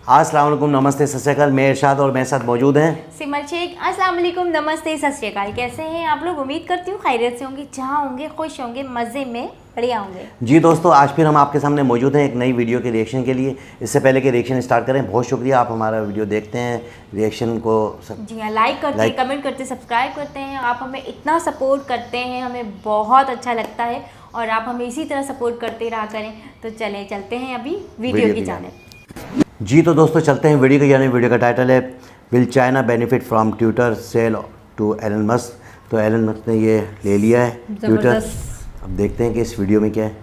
अस्सलाम वालेकुम, नमस्ते, सत श्री अकाल। मैं इरशाद और मेरे साथ मौजूद हैं सिमर शेख। अस्सलाम वालेकुम, नमस्ते, सत श्री अकाल। कैसे हैं आप लोग? उम्मीद करती हूँ खैरियत से होंगे, जहाँ होंगे खुश होंगे, मज़े में बढ़िया होंगे। जी दोस्तों, आज फिर हम आपके सामने मौजूद हैं एक नई वीडियो के रिएक्शन के लिए। इससे पहले कि रिएक्शन स्टार्ट करें, बहुत शुक्रिया, आप हमारा वीडियो देखते हैं, रिएक्शन को जी हाँ, लाइक करते हैं, कमेंट करते हैं, सब्सक्राइब करते हैं। आप हमें इतना सपोर्ट करते हैं, हमें बहुत अच्छा लगता है और आप हमें इसी तरह सपोर्ट करते रहा करें। तो चलते हैं अभी वीडियो की जानिब। जी तो दोस्तों चलते हैं वीडियो की जानिब। वीडियो का टाइटल है will China benefit from Twitter sale to Elon Musk. तो एलन मस्क ने ये ले लिया है ट्विटर। अब देखते हैं कि इस वीडियो में क्या है।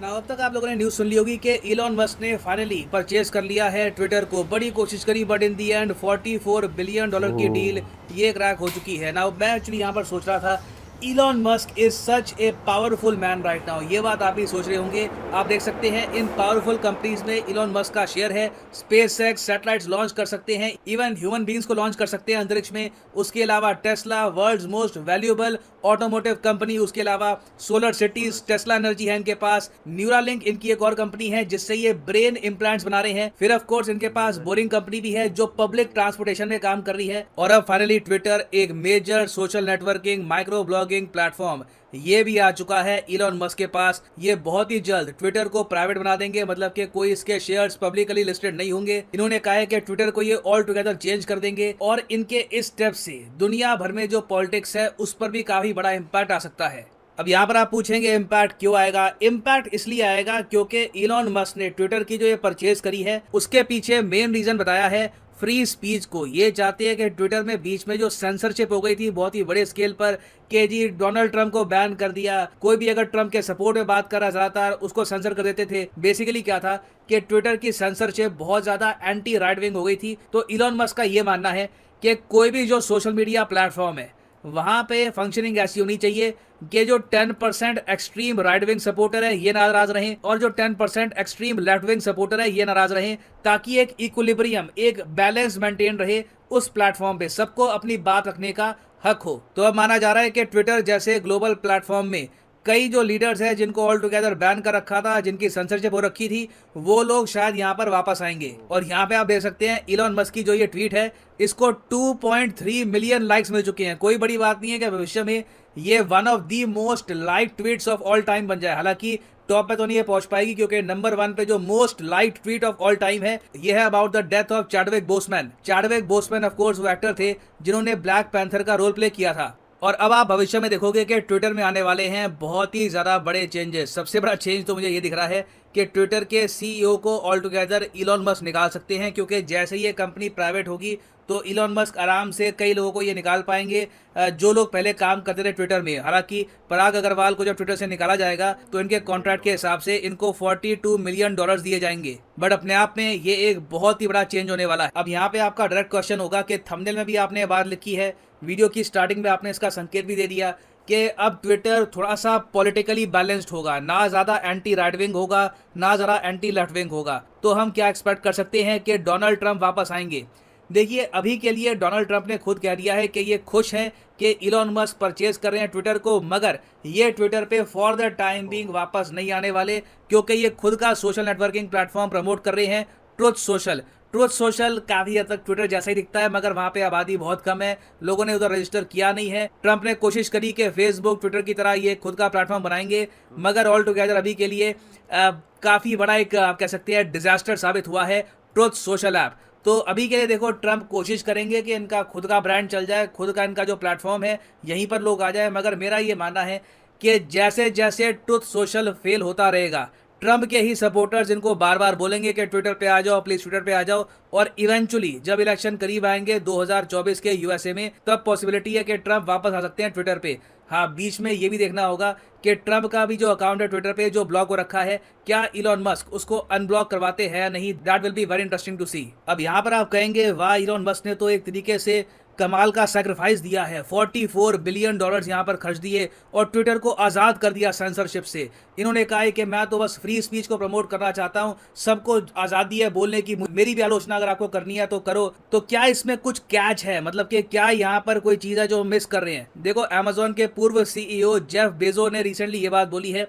अब तक आप लोगों ने न्यूज़ सुन ली होगी कि इलॉन मस्क ने फाइनली परचेज कर लिया है ट्विटर को। बड़ी कोशिश करी but in the and $44 billion की डील ये क्रैक हो चुकी है। नाउ मैं एक्चुअली यहाँ पर सोच रहा था Elon Musk is such a powerful man right now. ये बात आप भी सोच रहे होंगे। आप देख सकते हैं इन पावरफुल कंपनीज में इलॉन मस्क का शेयर है। स्पेसएक्स सैटेलाइट्स लॉन्च कर सकते हैं, इवन ह्यूमन बींग्स को लॉन्च कर सकते हैं अंतरिक्ष में। उसके अलावा Tesla world's most valuable automotive company, उसके अलावा सोलर सिटीज, टेस्ला एनर्जी है इनके पास। न्यूरालिंक इनकी एक और कंपनी है जिससे ये ब्रेन इम्प्लांट्स बना रहे हैं। फिर ऑफ कोर्स इनके पास बोरिंग कंपनी भी है जो पब्लिक ट्रांसपोर्टेशन में काम कर रही है। और अब फाइनली ट्विटर, एक major social networking microblogging platform, ये भी आ चुका है इलॉन मस्क के पास। ये बहुत ही जल्द ट्विटर को प्राइवेट बना देंगे, मतलब कि कोई इसके शेयर्स पब्लिकली लिस्टेड नहीं होंगे। इन्होंने कहा है कि ट्विटर को ये ऑल टुगेदर चेंज कर देंगे और इनके इस स्टेप से दुनिया भर में जो पॉलिटिक्स है उस पर भी काफी बड़ा इम्पैक्ट आ सकता है। अब यहाँ पर आप पूछेंगे इम्पैक्ट क्यों आएगा? इम्पैक्ट इसलिए आएगा क्योंकि इलॉन मस्क ने ट्विटर की जो ये परचेज करी है उसके पीछे मेन रीजन बताया है फ्री स्पीच को। ये चाहते हैं कि ट्विटर में बीच में जो सेंसरशिप हो गई थी बहुत ही बड़े स्केल पर, कि जी डोनाल्ड ट्रंप को बैन कर दिया, कोई भी अगर ट्रंप के सपोर्ट में बात कर रहा ज्यादातर उसको सेंसर कर देते थे। बेसिकली क्या था कि ट्विटर की सेंसरशिप बहुत ज्यादा एंटी राइट विंग हो गई थी। तो इलॉन मस्क का ये मानना है कि कोई भी जो सोशल मीडिया प्लेटफॉर्म है वहां पे फंक्शनिंग ऐसी होनी चाहिए कि जो 10% एक्सट्रीम राइट विंग सपोर्टर है ये नाराज रहें और जो 10% एक्सट्रीम लेफ्ट विंग सपोर्टर है ये नाराज रहें, ताकि एक इक्विलिब्रियम, एक बैलेंस मेंटेन रहे उस प्लेटफॉर्म पे, सबको अपनी बात रखने का हक हो। तो अब माना जा रहा है कि ट्विटर जैसे ग्लोबल प्लेटफॉर्म में कई जो लीडर्स हैं जिनको ऑल टुगेदर बैन कर रखा था, जिनकी सेंसरशिप हो रखी थी, वो लोग शायद यहाँ पर वापस आएंगे। और यहाँ पे आप देख सकते हैं इलॉन मस्क की जो ये ट्वीट है इसको 2.3 मिलियन लाइक्स मिल चुके हैं। कोई बड़ी बात नहीं है कि भविष्य में ये one of the most like tweets of all time बन जाए। हालांकि टॉप पे तो नहीं ये पहुंच पाएगी क्योंकि नंबर 1 पे जो most like tweet of all time है ये है about the death of Chadwick Boseman. Chadwick Boseman of course वो एक्टर थे जिन्होंने ब्लैक पैंथर का रोल प्ले किया था। और अब आप भविष्य में देखोगे कि ट्विटर में आने वाले हैं बहुत ही ज़्यादा बड़े चेंजेस। सबसे बड़ा चेंज तो मुझे ये दिख रहा है कि ट्विटर के सीईओ को ऑल टुगेदर इलॉन मस्क निकाल सकते हैं, क्योंकि जैसे ही ये कंपनी प्राइवेट होगी तो इलॉन मस्क आराम से कई लोगों को ये निकाल पाएंगे जो लोग पहले काम करते थे ट्विटर में। हालांकि पराग अग्रवाल को जब ट्विटर से निकाला जाएगा तो इनके कॉन्ट्रैक्ट के हिसाब से इनको $42 मिलियन दिए जाएंगे। बट अपने आप में ये एक बहुत ही बड़ा चेंज होने वाला है। अब यहाँ पे आपका डायरेक्ट क्वेश्चन होगा कि थंबनेल में भी आपने बात लिखी है, वीडियो की स्टार्टिंग में आपने इसका संकेत भी दे दिया कि अब ट्विटर थोड़ा सा पॉलिटिकली बैलेंस्ड होगा, ना ज़्यादा एंटी राइट विंग होगा ना ज़्यादा एंटी लेफ्ट विंग होगा। तो हम क्या एक्सपेक्ट कर सकते हैं कि डोनाल्ड ट्रंप वापस आएंगे? देखिए अभी के लिए डोनाल्ड ट्रंप ने खुद कह दिया है कि ये खुश हैं कि इलॉन मस्क परचेज कर रहे हैं ट्विटर को, मगर ये ट्विटर पे फॉर द टाइम बीइंग वापस नहीं आने वाले, क्योंकि ये खुद का सोशल नेटवर्किंग प्लेटफॉर्म प्रमोट कर रहे हैं, ट्रुथ सोशल। ट्रुथ सोशल काफी हद तक ट्विटर जैसा ही दिखता है, मगर वहां पे आबादी बहुत कम है, लोगों ने उधर रजिस्टर किया नहीं है। ट्रंप ने कोशिश करी कि फेसबुक ट्विटर की तरह ये खुद का प्लेटफॉर्म बनाएंगे, मगर ऑल टुगेदर अभी के लिए काफी बड़ा एक आप कह सकते हैं डिजास्टर साबित हुआ है ट्रुथ सोशल ऐप। तो अभी के लिए देखो ट्रंप कोशिश करेंगे कि इनका खुद का ब्रांड चल जाए, खुद का इनका जो प्लेटफॉर्म है यहीं पर लोग आ जाए। मगर मेरा ये मानना है कि जैसे जैसे ट्रुथ सोशल फेल होता रहेगा, ट्रंप के ही सपोर्टर्स इनको बार बार बोलेंगे कि ट्विटर पे आ जाओ, प्लीज ट्विटर पे आ जाओ, और इवेंचुअली जब इलेक्शन करीब आएंगे 2024 के यूएसए में, तब पॉसिबिलिटी है कि ट्रंप वापस आ सकते हैं ट्विटर पे। हाँ, बीच में ये भी देखना होगा कि ट्रंप का भी जो अकाउंट है ट्विटर पे जो ब्लॉक हो रखा है, क्या इलॉन मस्क उसको अनब्लॉक करवाते हैं या नहीं। That will be very interesting to see. अब यहाँ पर आप कहेंगे वाह, इलॉन मस्क ने तो एक तरीके से कमाल का सैक्रिफाइस दिया है, $44 बिलियन यहाँ पर खर्च दिए और ट्विटर को आज़ाद कर दिया सेंसरशिप से। इन्होंने कहा है कि मैं तो बस फ्री स्पीच को प्रमोट करना चाहता हूँ, सबको आज़ादी है बोलने की, मेरी भी आलोचना अगर आपको करनी है तो करो। तो क्या इसमें कुछ कैच है, मतलब कि क्या यहाँ पर कोई चीज़ है जो मिस कर रहे हैं? देखो, अमेजोन के पूर्व सीईओ जेफ बेजो ने रिसेंटली ये बात बोली है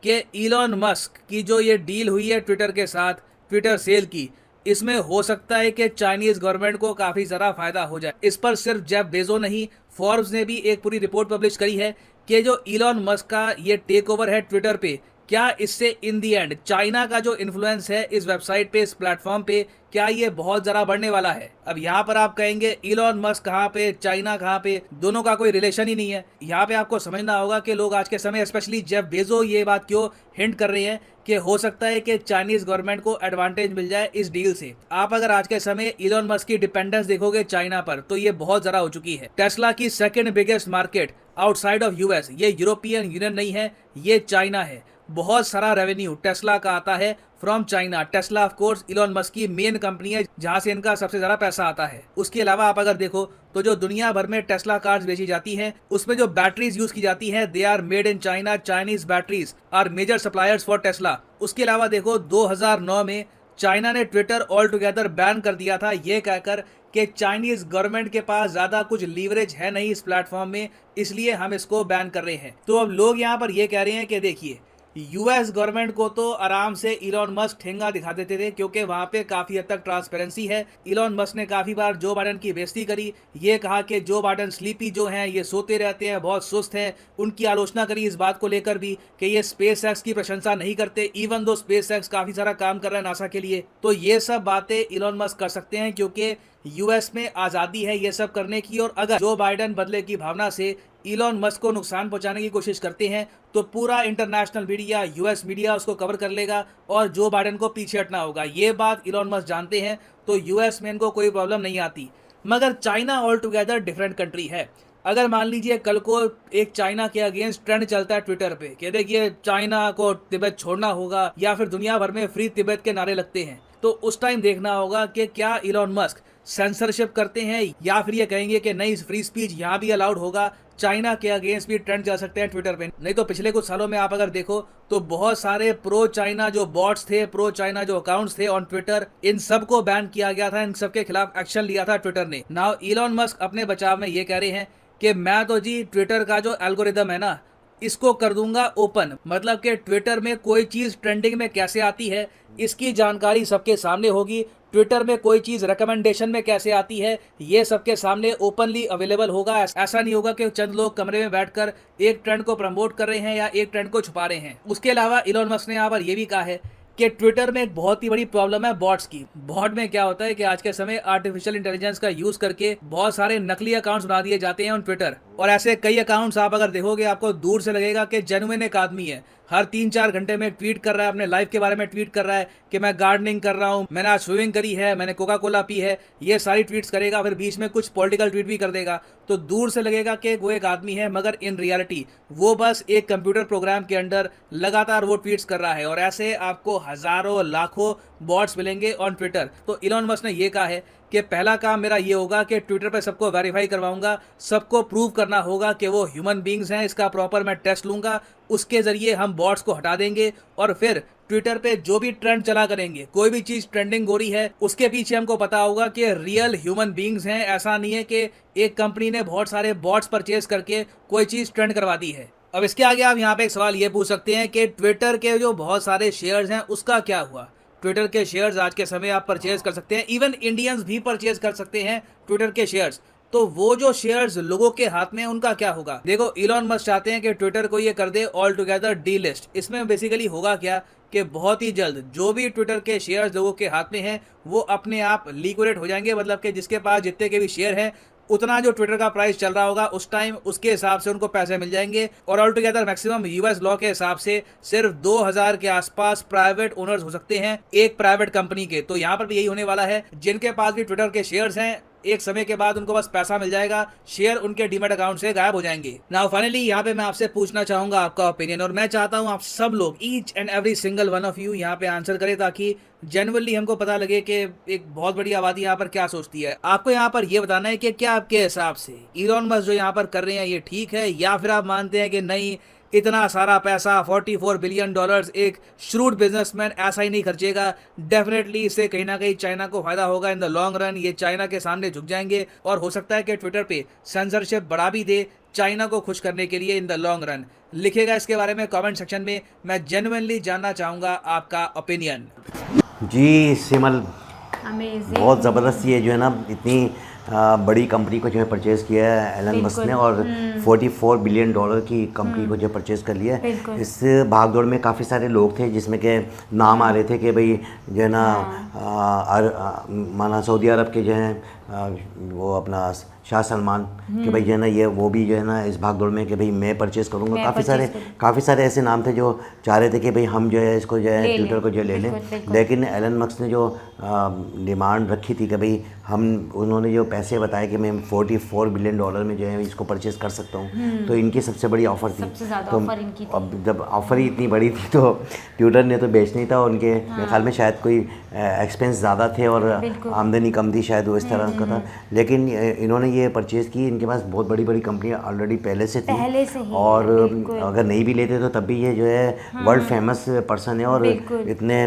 कि इलॉन मस्क की जो ये डील हुई है ट्विटर के साथ, ट्विटर सेल की, इसमें हो सकता है कि चाइनीज गवर्नमेंट को काफी ज्यादा फायदा हो जाए। इस पर सिर्फ जेफ बेजो नहीं, फोर्ब्स ने भी एक पूरी रिपोर्ट पब्लिश करी है कि जो इलॉन मस्क का ये टेक ओवर है ट्विटर पे, क्या इससे इन दी एंड चाइना का जो इन्फ्लुएंस है इस वेबसाइट पे, इस प्लेटफॉर्म पे, क्या ये बहुत ज़्यादा बढ़ने वाला है। अब यहाँ पर आप कहेंगे इलॉन मस्क कहाँ पे, चाइना कहाँ पे, दोनों का कोई रिलेशन ही नहीं है। यहाँ पे आपको समझना होगा कि लोग आज के समय स्पेशली जेफ बेजो ये बात क्यों हिंट कर रहे हैं कि हो सकता है कि चाइनीज गवर्नमेंट को एडवांटेज मिल जाए इस डील से। आप अगर आज के समय इलॉन मस्क की डिपेंडेंस देखोगे चाइना पर, तो ये बहुत ज़्यादा हो चुकी है। टेस्ला की second biggest market outside of US ये यूरोपियन यूनियन नहीं है, ये चाइना है। बहुत सारा रेवेन्यू टेस्ला का आता है from China. Tesla of course Elon Musk की मेन कंपनी है जहां से इनका सबसे ज्यादा पैसा आता है। उसके अलावा आप अगर देखो तो जो दुनिया भर में टेस्ला कार्स बेची जाती हैं उसमें जो बैटरीज यूज की जाती हैं they are made in China. Chinese batteries are major suppliers for Tesla. उसके अलावा देखो 2009 में चाइना ने ट्विटर ऑल टुगेदर बैन कर दिया था, ये कहकर कि चाइनीज गवर्नमेंट के पास ज्यादा कुछ लीवरेज है नहीं इस प्लेटफॉर्म में, इसलिए हम इसको बैन कर रहे हैं। तो अब लोग यहाँ पर ये कह रहे हैं कि देखिए यूएस गवर्नमेंट को तो आराम से इलॉन मस्क ठेंगा दिखा देते थे क्योंकि वहां पे काफी हद तक ट्रांसपेरेंसी है। इलॉन मस्क ने काफी बार जो बाइडेन की बेइज्जती करी, ये कहा कि जो बाइडेन स्लीपी जो हैं, ये सोते रहते हैं, बहुत सुस्त हैं। उनकी आलोचना करी इस बात को लेकर भी कि ये स्पेस एक्स की प्रशंसा नहीं करते, इवन दो स्पेस एक्स काफी सारा काम कर रहा है नासा के लिए। तो ये सब बातें इलॉन मस्क कर सकते हैं क्योंकि यूएस में आज़ादी है ये सब करने की। और अगर जो बाइडेन बदले की भावना से इलॉन मस्क को नुकसान पहुंचाने की कोशिश करते हैं तो पूरा इंटरनेशनल मीडिया, यूएस मीडिया उसको कवर कर लेगा और जो बाइडेन को पीछे हटना होगा। ये बात इलॉन मस्क जानते हैं, तो यूएस में इनको कोई प्रॉब्लम नहीं आती। मगर China all together different country है। अगर मान लीजिए कल को एक चाइना के अगेंस्ट ट्रेंड चलता है ट्विटर पे कि देखिए चाइना को तिब्बत छोड़ना होगा या फिर दुनिया भर में फ्री तिब्बत के नारे लगते हैं, तो उस टाइम देखना होगा कि क्या इलॉन मस्क सेंसरशिप करते हैं या फिर ये कहेंगे कि नहीं फ्री स्पीच यहाँ भी अलाउड होगा, चाइना के अगेंस्ट भी ट्रेंड चल सकते हैं ट्विटर पे। नहीं तो पिछले कुछ सालों में आप अगर देखो तो बहुत सारे प्रो चाइना जो बॉट्स थे, प्रो चाइना जो अकाउंट्स थे ऑन ट्विटर, इन सबको बैन किया गया था, इन सबके खिलाफ एक्शन लिया था ट्विटर ने। नाउ इलॉन मस्क अपने बचाव में ये कह रहे हैं कि मैं तो जी ट्विटर का जो एल्गोरिदम है ना इसको कर दूंगा ओपन, मतलब कि ट्विटर में कोई चीज़ ट्रेंडिंग में कैसे आती है इसकी जानकारी सबके सामने होगी। ट्विटर में कोई चीज़ रिकमेंडेशन में कैसे आती है ये सबके सामने ओपनली अवेलेबल होगा। ऐसा नहीं होगा कि चंद लोग कमरे में बैठकर एक ट्रेंड को प्रमोट कर रहे हैं या एक ट्रेंड को छुपा रहे हैं। उसके अलावा इलॉन मस्क ने यहाँ पर यह भी कहा है कि ट्विटर में एक बहुत ही बड़ी प्रॉब्लम है बॉट्स की। बॉट में क्या होता है कि आज के समय आर्टिफिशियल इंटेलिजेंस का यूज करके बहुत सारे नकली अकाउंट्स बना दिए जाते हैं ऑन ट्विटर, और ऐसे कई अकाउंट्स आप अगर देखोगे आपको दूर से लगेगा कि जेन्युइन एक आदमी है, हर 3-4 घंटे में ट्वीट कर रहा है, अपने लाइफ के बारे में ट्वीट कर रहा है कि मैं गार्डनिंग कर रहा हूँ, मैंने आज स्विमिंग करी है, मैंने कोका कोला पी है, ये सारी ट्वीट्स करेगा, फिर बीच में कुछ पॉलिटिकल ट्वीट भी कर देगा। तो दूर से लगेगा कि वो एक आदमी है, मगर इन रियलिटी वो बस एक कंप्यूटर प्रोग्राम के अंदर लगातार वो ट्वीट्स कर रहा है। और ऐसे आपको हजारों लाखों बॉट्स मिलेंगे ऑन ट्विटर। तो इलॉन मस्क ने ये कहा है कि पहला काम मेरा ये होगा कि ट्विटर पे सबको वेरीफाई करवाऊंगा, सबको प्रूव करना होगा कि वो ह्यूमन बींग्स हैं, इसका प्रॉपर मैं टेस्ट लूंगा, उसके जरिए हम बॉट्स को हटा देंगे और फिर ट्विटर पे जो भी ट्रेंड चला करेंगे, कोई भी चीज ट्रेंडिंग हो रही है उसके पीछे हमको पता होगा कि रियल ह्यूमन बींग्स हैं। ऐसा नहीं है कि एक कंपनी ने बहुत सारे बॉट्स परचेज करके कोई चीज ट्रेंड करवा दी है। अब इसके आगे आप यहाँ पे एक सवाल ये पूछ सकते हैं कि ट्विटर के जो बहुत सारे शेयर्स हैं उसका क्या हुआ। ट्विटर के शेयर्स आज के समय आप परचेज कर सकते हैं, इवन इंडियंस भी परचेज कर सकते हैं ट्विटर के शेयर्स। तो वो जो शेयर्स लोगों के हाथ में उनका क्या होगा। देखो इलॉन मस्क चाहते हैं कि ट्विटर को ये कर they all together D list. इसमें बेसिकली होगा क्या कि बहुत ही जल्द जो भी ट्विटर के शेयर्स लोगों के हाथ में हैं वो अपने आप लिक्विडेट हो जाएंगे, मतलब कि जिसके पास जितने के भी शेयर हैं उतना जो ट्विटर का प्राइस चल रहा होगा उस टाइम उसके हिसाब से उनको पैसे मिल जाएंगे। और all together maximum US law के हिसाब से सिर्फ 2000 के आसपास प्राइवेट ओनर्स हो सकते हैं एक प्राइवेट कंपनी के। तो यहाँ पर भी यही होने वाला है, जिनके पास भी ट्विटर के शेयर्स हैं एक समय के बाद उनको बस पैसा मिल जाएगा, शेयर उनके डीमैट अकाउंट से गायब हो जाएंगे। नाउ फाइनली यहाँ पे मैं आपसे पूछना चाहूंगा आपका ओपिनियन, और मैं चाहता हूँ आप सब लोग each and every single one of you यहाँ पे आंसर करें ताकि जेन्युइनली हमको पता लगे कि एक बहुत बड़ी आबादी यहाँ पर क्या सोचती है। आपको यहाँ पर ये बताना है कि क्या आपके हिसाब से इलॉन मस्क जो यहाँ पर कर रहे हैं ये ठीक है, या फिर आप मानते हैं कि नहीं इतना सारा पैसा $44 बिलियन एक श्रूड बिजनेसमैन ऐसा ही नहीं खर्चेगा, डेफिनेटली इससे कहीं ना कहीं चाइना को फायदा होगा इन द लॉन्ग रन, ये चाइना के सामने झुक जाएंगे और हो सकता है कि ट्विटर पे सेंसरशिप बढ़ा भी दे चाइना को खुश करने के लिए इन द लॉन्ग रन। लिखेगा इसके बारे में कमेंट सेक्शन में, मैं जेन्युइनली जानना चाहूँगा आपका ओपिनियन। जी सिमल, Amazing. बहुत ज़बरदस्त ये जो है ना इतनी बड़ी कंपनी को जो है परचेज़ किया है एलन मस्क ने, और 44 बिलियन डॉलर की कंपनी को जो परचेज़ कर लिया है। बिल्कुल। इस भागदौड़ में काफ़ी सारे लोग थे जिसमें के नाम आ रहे थे कि भाई जो है ना माना सऊदी अरब के जो हैं वो अपना शाह सलमान कि भाई जो है ना ये वो भी जो है ना इस भागदौड़ में कि भाई मैं परचेज़ करूँगा। काफ़ी सारे ऐसे नाम थे जो चाह रहे थे कि भाई हम जो है इसको जो है ट्विटर को जो ले लें, लेकिन एलन मस्क ने जो डिमांड रखी थी कि भाई उन्होंने जो पैसे बताए कि मैं 44 बिलियन डॉलर में जो है इसको परचेज़ कर सकता हूँ, तो इनकी सबसे बड़ी ऑफ़र थी। तो अब जब ऑफ़र ही इतनी बड़ी थी तो ट्विटर ने तो बेचना ही था। उनके मेरे ख्याल में शायद कोई एक्सपेंस ज़्यादा थे और आमदनी कम थी, शायद वो इस तरह का था। लेकिन इन्होंने ये परचेज़ की, इनके पास बहुत बड़ी बड़ी कंपनियाँ ऑलरेडी पहले से थी, और अगर नहीं भी लेते तो तब भी ये जो है वर्ल्ड फेमस पर्सन है और इतने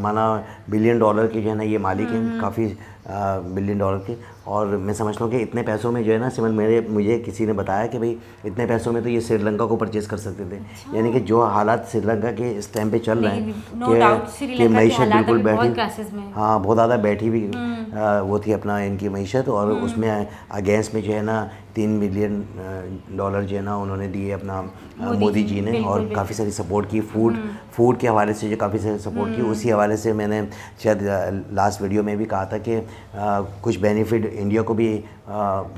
माना बिलियन डॉलर के जो है ना ये मालिक हैं, काफ़ी बिलियन डॉलर के। और मैं समझता हूँ कि इतने पैसों में जो है ना सिमन मुझे किसी ने बताया कि भाई इतने पैसों में तो ये श्रीलंका को परचेज़ कर सकते थे। यानी कि जो हालात श्रीलंका के इस टाइम पे चल रहे हैं कि मईशत बिल्कुल बैठी, हाँ बहुत ज़्यादा बैठी भी वो थी अपना इनकी मईशत, और उसमें अगेंस्ट में जो है ना 3 बिलियन डॉलर जो है ना उन्होंने दिए अपना मोदी जी ने, और काफ़ी सारी सपोर्ट की फूड के हवाले से जो काफ़ी सारी सपोर्ट की। उसी हवाले से मैंने शायद लास्ट वीडियो में भी कहा था कि कुछ बेनिफिट इंडिया को भी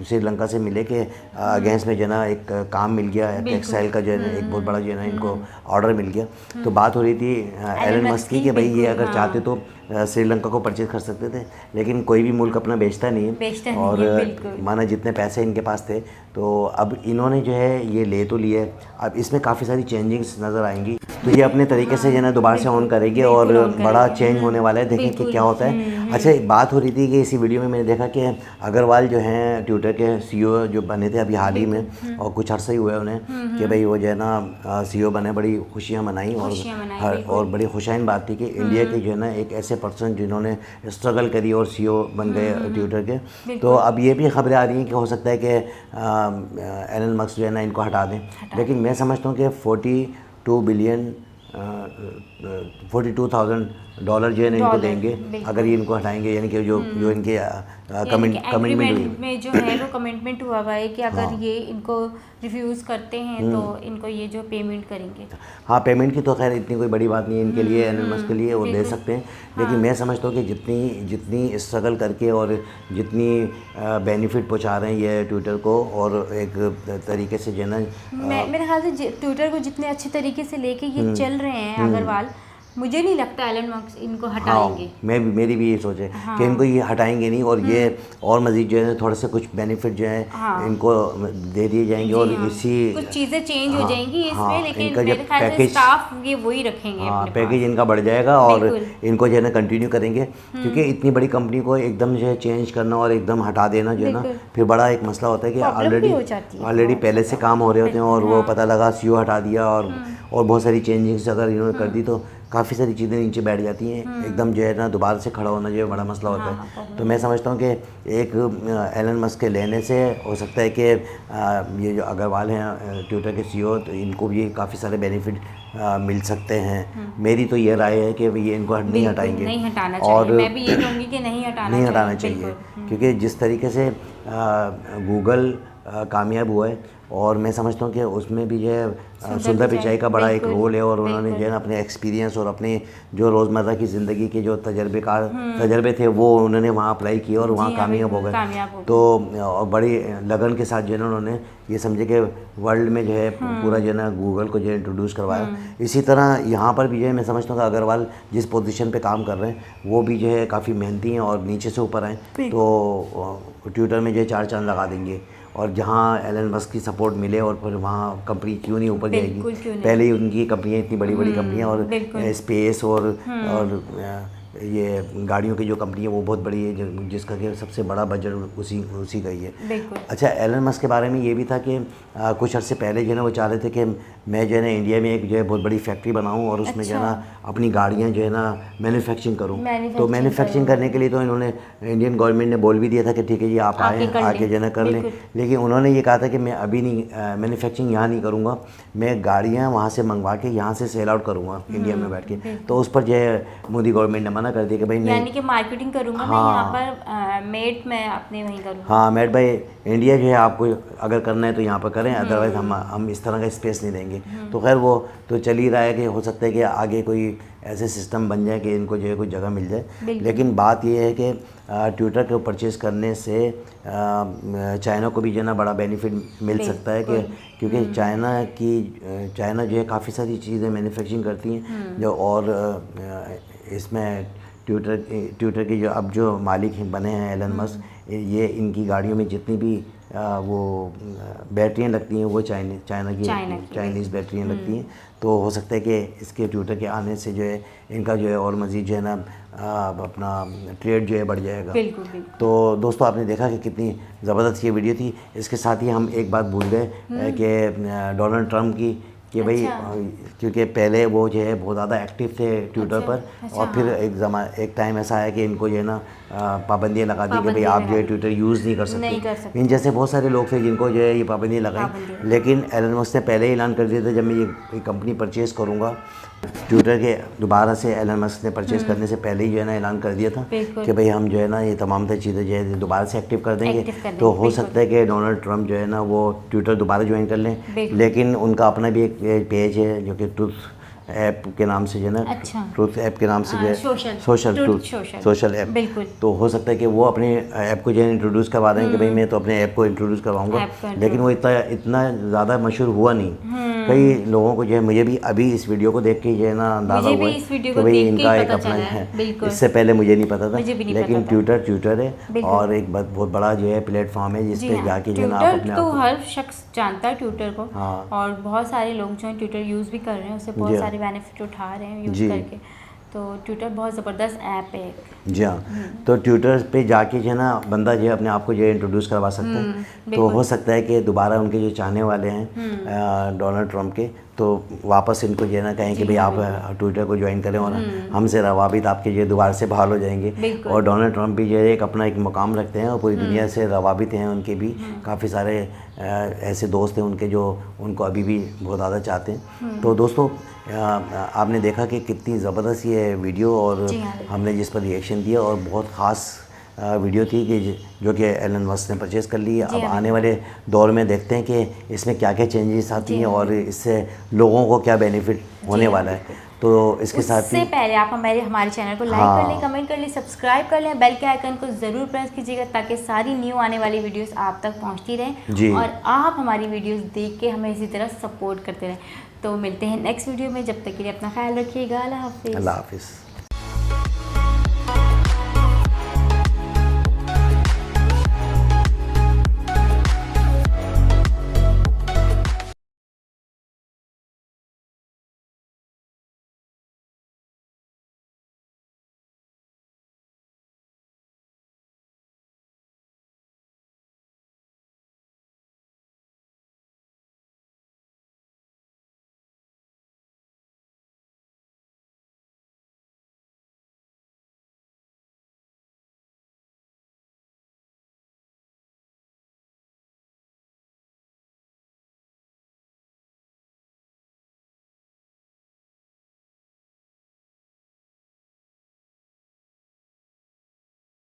श्रीलंका से मिले कि अगेंस्ट में जो है ना एक काम मिल गया, टेक्सटाइल का जो है ना एक बहुत बड़ा जो है ना इनको ऑर्डर मिल गया। तो बात हो रही थी एलन मस्क की कि भाई ये अगर चाहते तो श्रीलंका को परचेज कर सकते थे, लेकिन कोई भी मुल्क अपना बेचता नहीं है, और माना जितने पैसे इनके पास थे, तो अब इन्होंने जो है ये ले तो लिए। अब इसमें काफ़ी सारी चेंजिंग्स नज़र आएंगी, तो ये अपने तरीके से जो है ना दोबारा से ऑन करेंगे और बड़ा चेंज होने वाला है। देखें कि क्या होता है। अच्छा, एक बात हो रही थी कि इसी वीडियो में मैंने देखा कि अग्रवाल जो हैं ट्विटर के सीईओ जो बने थे अभी हाल ही में, और कुछ अर्सा ही हुआ है उन्हें कि भाई वो जो है ना सीईओ बने, बड़ी खुशियाँ मनाई और बड़ी खुशाइन बात थी कि इंडिया के जो है ना एक ऐसे पर्सन जिन्होंने स्ट्रगल करी और सीईओ बन गए ट्विटर के। तो अब ये भी खबरें आ रही हैं कि हो सकता है कि एलन मस्क जो है ना इनको हटा दें, लेकिन मैं समझता हूँ कि 42,000 डॉलर जो है ना इनको देंगे अगर ये इनको हटाएंगे, यानी कि जो इनके कमिटमेंट में जो है वो कमिटमेंट हुआ है कि अगर ये इनको रिफ्यूज़ करते हैं तो इनको ये जो पेमेंट करेंगे। हाँ, पेमेंट की तो खैर इतनी कोई बड़ी बात नहीं है इनके लिए, एलन मस्क के लिए वो दे सकते हैं, लेकिन मैं समझता हूँ कि जितनी स्ट्रगल करके और जितनी बेनिफिट पहुँचा रहे हैं ये ट्विटर को, और एक तरीके से जो है ना मेरे ख्याल से ट्विटर को जितने अच्छे तरीके से लेके ये चल रहे हैं अग्रवाल, मुझे नहीं लगता एलन मस्क इनको हटाएंगे। हाँ, मेरी भी ये सोच है कि इनको ये हटाएंगे नहीं, और ये और मजीद जो है थोड़े से कुछ बेनिफिट जो है इनको दे दिए जाएंगे, और इसी कुछ चीज़ें चेंज हो जाएंगी इसमें, लेकिन मेरे ख्याल से स्टाफ ये वही रखेंगे। पैकेज इनका बढ़ जाएगा और इनको जो है ना कंटिन्यू करेंगे, क्योंकि इतनी बड़ी कंपनी को एकदम जो है चेंज करना और एकदम हटा देना जो है ना फिर बड़ा एक मसला होता है कि ऑलरेडी पहले से काम हो रहे होते हैं और वो पता लगा सीईओ हटा दिया और बहुत सारी चेंजिंग्स अगर इन्होंने कर दी तो काफ़ी सारी चीज़ें नीचे बैठ जाती हैं, एकदम जो है ना दोबारा से खड़ा होना जो है बड़ा मसला होता है। तो मैं समझता हूँ कि एक एलन मस्क के लेने से हो सकता है कि ये जो अग्रवाल हैं ट्विटर के सीईओ, तो इनको भी काफ़ी सारे बेनिफिट मिल सकते हैं। मेरी तो ये राय है कि ये इनको नहीं हटाएंगे, नहीं हटाना चाहिए। और मैं भी ये कहूँगी कि नहीं हटाना चाहिए, क्योंकि जिस तरीके से गूगल कामयाब हुआ है, और मैं समझता हूँ कि उसमें भी जो है सुंदर पिचाई का बड़ा एक रोल है, और उन्होंने जो है ना अपने एक्सपीरियंस और अपने जो रोज़मर्रा की ज़िंदगी के जो तजर्बे थे वो उन्होंने वहाँ अप्लाई किए और वहाँ कामयाब हो गए। तो और बड़ी लगन के साथ जो है ना उन्होंने ये समझे कि वर्ल्ड में जो है पूरा जो है ना गूगल को जो है इंट्रोड्यूस करवाया। इसी तरह यहाँ पर भी जो है मैं समझता हूँ कि अग्रवाल जिस पोजीशन पे काम कर रहे हैं वो भी जो है काफ़ी मेहनती हैं और नीचे से ऊपर आए तो ट्विटर में जो है 4 चांद लगा देंगे, और जहाँ एलन मस्क की सपोर्ट मिले और फिर वहाँ कंपनी क्यों नहीं ऊपर जाएगी। पहले ही उनकी कंपनियाँ इतनी बड़ी कंपनियाँ और स्पेस और ये गाड़ियों की जो कंपनी है वो बहुत बड़ी है, जिसका कि सबसे बड़ा बजट उसी का ही है। अच्छा, एलन मस्क के बारे में ये भी था कि कुछ अर्से पहले जो है ना वो चाह रहे थे कि मैं जो है ना इंडिया में एक जो है बहुत बड़ी फैक्ट्री बनाऊं और उसमें जो है ना अपनी गाड़ियां जो है ना मैन्युफैक्चरिंग करूं। तो मैन्युफैक्चरिंग करने के लिए तो इन्होंने इंडियन गवर्नमेंट ने बोल भी दिया था कि ठीक है जी आप आके जो है ना कर लें, लेकिन उन्होंने ये कहा था कि मैं अभी नहीं मैन्युफैक्चरिंग यहाँ नहीं करूँगा, मैं गाड़ियाँ वहाँ से मंगवा के यहाँ से सेल आउट करूँगा इंडिया में बैठ के। तो उस पर जो है मोदी गवर्नमेंट ने मना कर दिया कि भाई नहीं, यानी कि मार्केटिंग करूँगा मैं यहाँ पर मेड मैं अपने वहीं करूँगा। हाँ मेड बाय इंडिया जो है, आपको अगर करना है तो यहाँ पर करें, अदरवाइज हम इस तरह का स्पेस नहीं देंगे। तो खैर वो तो चल ही रहा है कि हो सकता है कि आगे कोई ऐसे सिस्टम बन जाए कि इनको जो है कोई जगह मिल जाए। लेकिन बात ये है कि ट्विटर को परचेज़ करने से चाइना को भी जो है ना बड़ा बेनिफिट मिल सकता है कि क्योंकि चाइना जो है काफ़ी सारी चीज़ें मैन्युफैक्चरिंग करती हैं जो, और इसमें ट्विटर के जो अब जो मालिक बने हैं एलन मस्क, ये इनकी गाड़ियों में जितनी भी वो बैटरियाँ लगती हैं वो चाइनीज़ बैटरियाँ लगती हैं। तो हो सकता है कि इसके ट्विटर के आने से जो है इनका जो है और मज़ीद जो है ना अपना ट्रेड जो है बढ़ जाएगा। बिल्कुल। तो दोस्तों आपने देखा कि कितनी ज़बरदस्त ये वीडियो थी। इसके साथ ही हम एक बात भूल गए कि डोनाल्ड ट्रम्प की, कि भाई क्योंकि पहले वो जो है बहुत ज़्यादा एक्टिव थे ट्विटर पर, और फिर एक टाइम ऐसा आया कि इनको जो है ना पाबंदियाँ लगा दी कि भाई आप जो है ट्विटर यूज़ नहीं कर सकते। इन जैसे बहुत सारे लोग थे जिनको जो है ये पाबंदियाँ लगाई, लेकिन एलन मस्क ने पहले ही ऐलान कर दिया था जब मैं ये कंपनी परचेज़ करूँगा, ट्विटर के दोबारा से एलन मस्क ने परचेज़ करने से पहले ही जो है ना ऐलान कर दिया था कि भाई हम जो है ना ये तमाम तरह चीज़ें जो है दोबारा से एक्टिव कर देंगे। तो हो सकता है कि डोनाल्ड ट्रम्प जो है ना वो ट्विटर दोबारा ज्वाइन कर लें, लेकिन उनका अपना भी एक पेज है जो कि ट्रूथ ऐप के नाम से जो है ना, ट्रूथ ऐप के नाम से जो है सोशल ऐप, तो हो सकता है कि वो अपने ऐप को जो है इंट्रोड्यूस करवा दें कि भाई मैं तो अपने ऐप को इंट्रोड्यूस करवाऊंगा, लेकिन वो इतना ज़्यादा मशहूर हुआ नहीं। कई लोगों को जो है, मुझे भी अभी इस वीडियो को देख के जो है ना अंदाज़ा हुआ कि भाई इनका एक अपना है, इससे पहले मुझे नहीं पता था। लेकिन ट्विटर है और एक बहुत बड़ा जो है प्लेटफॉर्म है जिस पे जाके जो है ना आप अपने तो हर शख्स जानता है ट्विटर को, और बहुत सारे लोग जो है ट्विटर यूज़ भी कर रहे हैं, उससे बहुत सारे बेनिफिट उठा रहे हैं यूज़ करके। तो ट्विटर बहुत ज़बरदस्त ऐप है। जी हाँ, तो ट्विटर पे जाके जो है ना बंदा जो है अपने आप को जो है इंट्रोड्यूस करवा सकता है। तो हो सकता है कि दोबारा उनके जो चाहने वाले हैं डोनाल्ड ट्रम्प के, तो वापस इनको जो है ना कहें कि भाई आप ट्विटर को ज्वाइन करें और हमसे रवाबित आपके जो दोबारा से बहाल हो जाएंगे। और डोनाल्ड ट्रम्प भी जो है एक अपना एक मुकाम रखते हैं और पूरी दुनिया से रवाबित हैं, उनके भी काफ़ी सारे ऐसे दोस्त हैं उनके जो उनको अभी भी बहुत ज़्यादा चाहते हैं। तो दोस्तों आपने देखा कि कितनी ज़बरदस्त ये वीडियो और हमने जिस पर रिएक्शन दिया, और बहुत ख़ास वीडियो थी कि जो कि एलन मस्क ने परचेज़ कर ली। अब आने वाले दौर में देखते हैं कि इसमें क्या क्या चेंजेस आती हैं और इससे लोगों को क्या बेनिफिट होने वाला है। तो इसके साथ ही पहले आप हमारे चैनल को लाइक कर लें, कमेंट कर लें, सब्सक्राइब कर लें, बेल के आइकन को ज़रूर प्रेस कीजिएगा ताकि सारी न्यू आने वाली वीडियोस आप तक पहुंचती रहें और आप हमारी वीडियोस देख के हमें इसी तरह सपोर्ट करते रहें। तो मिलते हैं नेक्स्ट वीडियो में, जब तक के लिए अपना ख्याल रखिएगा। अल्लाह हाफिज़।